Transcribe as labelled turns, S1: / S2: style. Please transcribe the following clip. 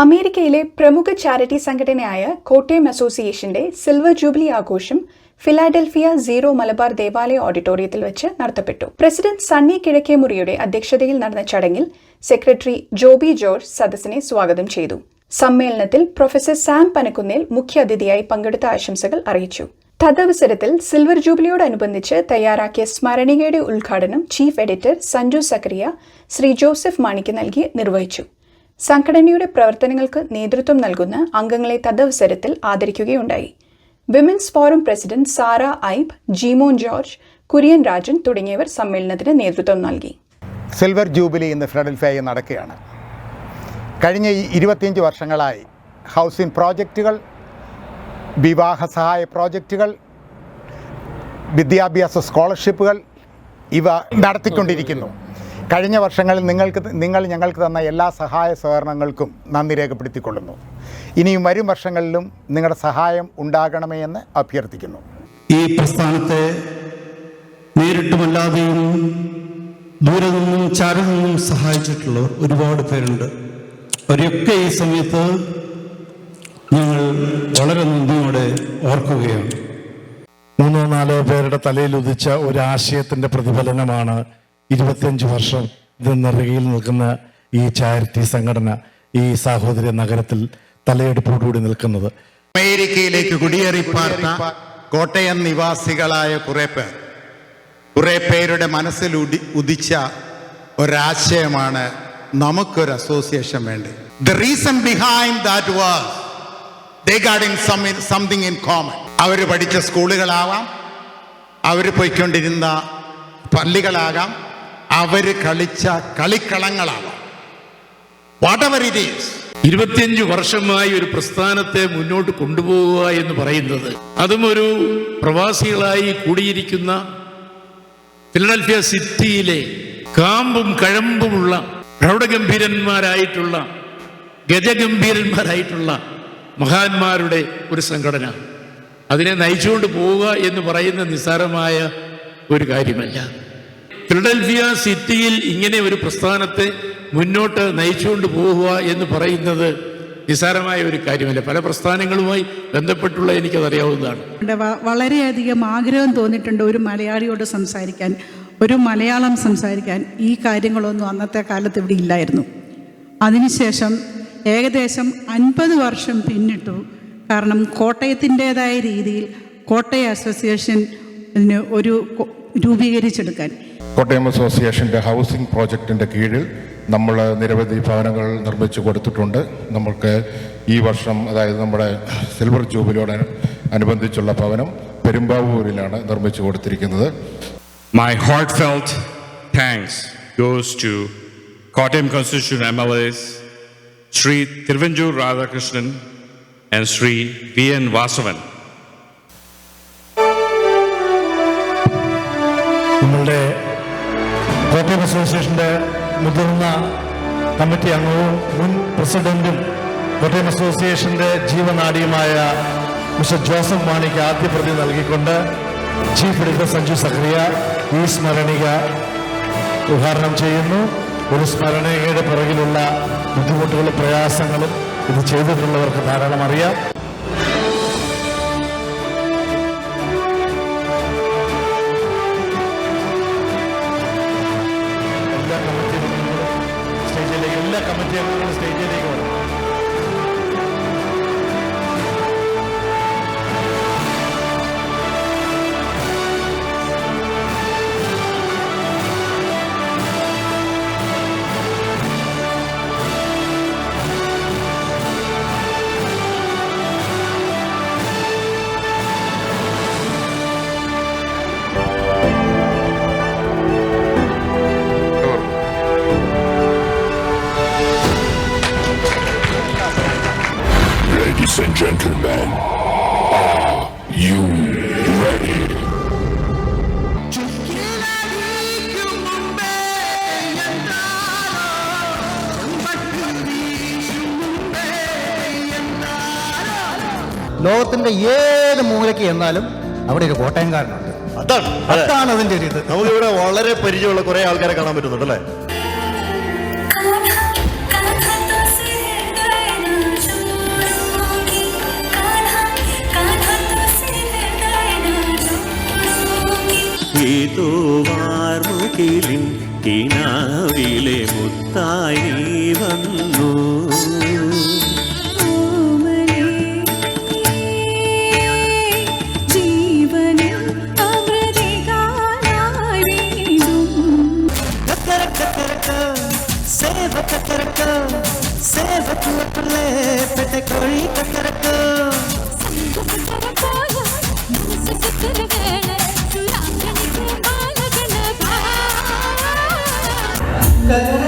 S1: അമേരിക്കയിലെ പ്രമുഖ ചാരിറ്റി സംഘടനയായ കോട്ടയം അസോസിയേഷന്റെ സിൽവർ ജൂബിലി ആഘോഷം ഫിലാഡൽഫിയ സീറോ മലബാർ ദേവാലയ ഓഡിറ്റോറിയത്തിൽ വെച്ച് നടത്തപ്പെട്ടു. പ്രസിഡന്റ് സണ്ണി കിഴക്കേമുറിയുടെ അധ്യക്ഷതയിൽ നടന്ന ചടങ്ങിൽ സെക്രട്ടറി ജോബി ജോർജ് സദസ്സിനെ സ്വാഗതം ചെയ്തു. സമ്മേളനത്തിൽ പ്രൊഫസർ സാം പനക്കുന്നേൽ മുഖ്യാതിഥിയായി പങ്കെടുത്ത ആശംസകൾ അറിയിച്ചു. തദവസരത്തിൽ സിൽവർ ജൂബിലിയോടനുബന്ധിച്ച് തയ്യാറാക്കിയ സ്മരണികയുടെ ഉദ്ഘാടനം ചീഫ് എഡിറ്റർ സഞ്ജു സക്കറിയ ശ്രീ ജോസഫ് മാണിക്ക് നൽകി നിർവഹിച്ചു. സംഘടനയുടെ പ്രവർത്തനങ്ങൾക്ക് നേതൃത്വം നൽകുന്ന അംഗങ്ങളെ തദവസരത്തിൽ ആദരിക്കുകയുണ്ടായി. വിമൻസ് ഫോറം പ്രസിഡന്റ് സാറ ഐബ്, ജീമോൻ ജോർജ്, കുര്യൻ രാജൻ തുടങ്ങിയവർ സമ്മേളനത്തിന് നേതൃത്വം നൽകി.
S2: സിൽവർ ജൂബിലി ഇന്ന് ഫിലാഡൽഫിയയിൽ നടക്കുകയാണ്. കഴിഞ്ഞ 25 വർഷങ്ങളായി ഹൗസിംഗ് പ്രോജക്റ്റുകൾ, വിവാഹ സഹായ പ്രോജക്റ്റുകൾ, വിദ്യാഭ്യാസ സ്കോളർഷിപ്പുകൾ ഇവ നടത്തിക്കൊണ്ടിരിക്കുന്നു. കഴിഞ്ഞ വർഷങ്ങളിൽ നിങ്ങൾ ഞങ്ങൾക്ക് തന്ന എല്ലാ സഹായ സഹകരണങ്ങൾക്കും നന്ദി രേഖപ്പെടുത്തിക്കൊള്ളുന്നു. ഇനിയും വരും വർഷങ്ങളിലും നിങ്ങളുടെ സഹായം ഉണ്ടാകണമേ എന്ന് അഭ്യർത്ഥിക്കുന്നു.
S3: ഈ പ്രസ്ഥാനത്തെ നേരിട്ടുമല്ലാതെയും ദൂരെ നിന്നും ചാരി നിന്നും സഹായിച്ചിട്ടുള്ള ഒരുപാട് പേരുണ്ട്. അവരെയൊക്കെ ഈ സമയത്ത് ഞങ്ങൾ വളരെ നന്ദിയോടെ ഓർക്കുകയാണ്.
S4: 3-4 പേരുടെ തലയിൽ ഉദിച്ച ഒരു ആശയത്തിന്റെ പ്രതിഫലനമാണ് 25 വർഷം ഇത് നിറകിൽ നിൽക്കുന്ന ഈ ചാരിറ്റി സംഘടന ഈ സാഹോദര്യ നഗരത്തിൽ തലയെടുപ്പോടുകൂടി നിൽക്കുന്നത്.
S2: അമേരിക്കയിലേക്ക് കുടിയേറി പാർത്ത കോട്ടയം നിവാസികളായ കുറെ പേരുടെ മനസ്സിൽ ഉദിച്ച ഒരാശയമാണ് നമുക്കൊരു അസോസിയേഷൻ വേണ്ടി. The reason behind that was they got in something in common. അവർ പഠിച്ച സ്കൂളുകളാവാം, അവർ പോയിക്കൊണ്ടിരുന്ന പള്ളികളാകാം, അവർ കളിച്ച കളിക്കളങ്ങളാവാം. Whatever it is.
S5: 25 വർഷമായി ഒരു പ്രസ്ഥാനത്തെ മുന്നോട്ട് കൊണ്ടുപോവുക എന്ന് പറയുന്നത്, അതും ഒരു പ്രവാസികളായി കൂടിയിരിക്കുന്ന ഫിലഡൽഫിയ സിറ്റിയിലെ കാമ്പും കഴമ്പുമുള്ള പ്രൗഢഗംഭീരന്മാരായിട്ടുള്ള ഗജഗംഭീരന്മാരായിട്ടുള്ള മഹാന്മാരുടെ ഒരു സംഘടന, അതിനെ നയിച്ചുകൊണ്ട് പോവുക എന്ന് പറയുന്ന നിസ്സാരമായ ഒരു കാര്യമല്ല. ഫിലഡൽഫിയ സിറ്റിയിൽ ഇങ്ങനെ ഒരു പ്രസ്ഥാനത്തെ മുന്നോട്ട് നയിച്ചുകൊണ്ട് പോവുക എന്ന് പറയുന്നത് നിസ്സാരമായ ഒരു കാര്യമല്ല. പല പ്രസ്ഥാനങ്ങളുമായി ബന്ധപ്പെട്ടുള്ള എനിക്കതറിയാവുന്നതാണ്.
S6: വളരെയധികം ആഗ്രഹം തോന്നിയിട്ടുണ്ട് ഒരു മലയാളിയോട് സംസാരിക്കാൻ, ഒരു മലയാളം സംസാരിക്കാൻ. ഈ കാര്യങ്ങളൊന്നും അന്നത്തെ കാലത്ത് ഇവിടെ ഇല്ലായിരുന്നു. അതിനുശേഷം ഏകദേശം 50 വർഷം പിന്നിട്ടു. കാരണം കോട്ടയത്തിൻ്റെതായ രീതിയിൽ കോട്ടയം അസോസിയേഷൻ ഒരു രൂപീകരിച്ചെടുക്കാൻ
S7: കോട്ടയം അസോസിയേഷൻ്റെ ഹൗസിംഗ് പ്രോജക്റ്റിൻ്റെ കീഴിൽ നമ്മൾ നിരവധി ഭവനങ്ങൾ നിർമ്മിച്ചു കൊടുത്തിട്ടുണ്ട്. നമുക്ക് ഈ വർഷം, അതായത് നമ്മുടെ സിൽവർ ജൂബിലിയോട് അനുബന്ധിച്ചുള്ള ഭവനം പെരുമ്പാവൂരിലാണ് നിർമ്മിച്ചു കൊടുത്തിരിക്കുന്നത്.
S8: My heartfelt thanks goes to Kottayam Constituent MLAs Sri Thiruvanjur Radhakrishnan and Sri V.N. Vasavan.
S4: നമ്മളുടെ കോട്ടയം അസോസിയേഷൻ്റെ മുതിർന്ന കമ്മിറ്റി അംഗവും മുൻ പ്രസിഡന്റും കോട്ടയം അസോസിയേഷൻ്റെ ജീവനാഡിയുമായ മിസ്റ്റർ ജോസഫ് മാണിക്ക് ആദ്യ പ്രതി നൽകിക്കൊണ്ട് ചീഫ് എഡിറ്റർ സഞ്ജു സക്കറിയ ഈ സ്മരണിക ഉദ്ഘാടനം ചെയ്യുന്നു. ഒരു സ്മരണികയുടെ പുറകിലുള്ള ബുദ്ധിമുട്ടുകളും പ്രയാസങ്ങളും ഇത് ചെയ്തിട്ടുള്ളവർക്ക് ധാരാളം അറിയാം. എല്ലാ കമ്മിറ്റി അംഗങ്ങളും സ്റ്റേജിലേക്ക് വരും.
S9: Ladies and gentlemen, are you ready?
S10: ലോകത്തിന്റെ ഏത് മൂലയ്ക്ക് എന്നാലും അവിടെ ഒരു കോട്ടയംകാരനുണ്ട്. അതാണ് അതിന്റെ ഒരു ഇത്.
S11: നമുക്കിവിടെ വളരെ പരിചയമുള്ള കുറെ ആൾക്കാരെ കാണാൻ പറ്റുന്നുണ്ട് അല്ലേ?
S12: ഏതോ വാർമുകിലിൻ കിനാവിലെ മുത്തായി നീ വന്നു.
S13: കഥ